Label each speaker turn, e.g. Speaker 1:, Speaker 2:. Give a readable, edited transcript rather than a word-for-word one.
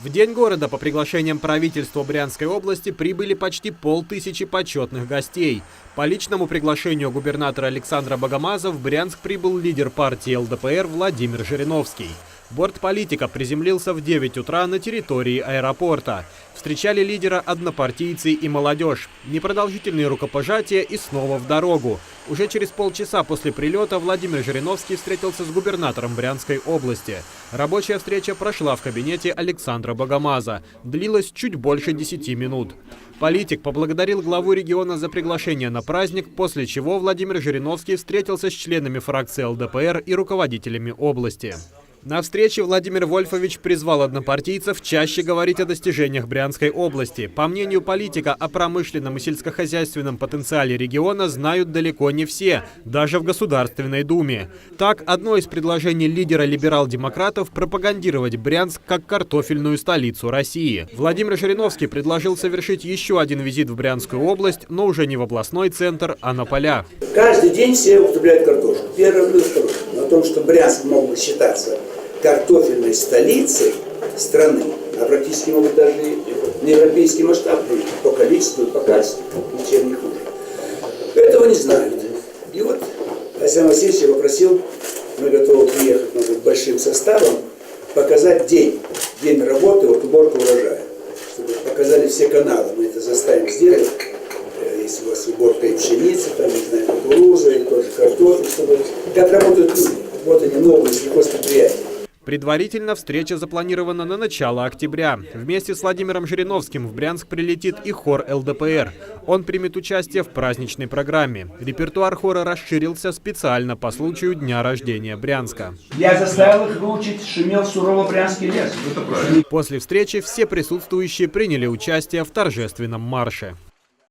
Speaker 1: В День города по приглашениям правительства Брянской области прибыли почти 500 почетных гостей. По личному приглашению губернатора Александра Богомаза в Брянск прибыл лидер партии ЛДПР Владимир Жириновский. Борт политика приземлился в 9 утра на территории аэропорта. Встречали лидера однопартийцы и молодежь. Непродолжительные рукопожатия и снова в дорогу. Уже через полчаса после прилета Владимир Жириновский встретился с губернатором Брянской области. Рабочая встреча прошла в кабинете Александра Богомаза. Длилась чуть больше 10 минут. Политик поблагодарил главу региона за приглашение на праздник, после чего Владимир Жириновский встретился с членами фракции ЛДПР и руководителями области. На встрече Владимир Вольфович призвал однопартийцев чаще говорить о достижениях Брянской области. По мнению политика, о промышленном и сельскохозяйственном потенциале региона знают далеко не все, даже в Государственной Думе. Так, одно из предложений лидера либерал-демократов – пропагандировать Брянск как картофельную столицу России. Владимир Жириновский предложил совершить еще один визит в Брянскую область, но уже не в областной центр, а на полях.
Speaker 2: Каждый день все употребляют картошку. Первое плюс второе. О том, что Брянск мог бы считаться картофельной столицей страны, а практически могут даже на европейский масштаб быть по количеству и по качеству, ничем не хуже. Этого не знают. И вот Александр Васильевич я попросил, мы готовы приехать, может быть, большим составом, показать день работы, вот уборка урожая, чтобы показали все каналы. Мы это заставим сделать. Если у вас уборка и пшеницы, там, не знаю, кукуруза, и тоже картофель, чтобы как работают люди. Вот они, новые сельхозпредприятия.
Speaker 1: Предварительно встреча запланирована на начало октября. Вместе с Владимиром Жириновским в Брянск прилетит и хор ЛДПР. Он примет участие в праздничной программе. Репертуар хора расширился специально по случаю дня рождения Брянска.
Speaker 2: Я заставил их выучить «Шумел сурово брянский лес».
Speaker 1: После встречи все присутствующие приняли участие в торжественном марше.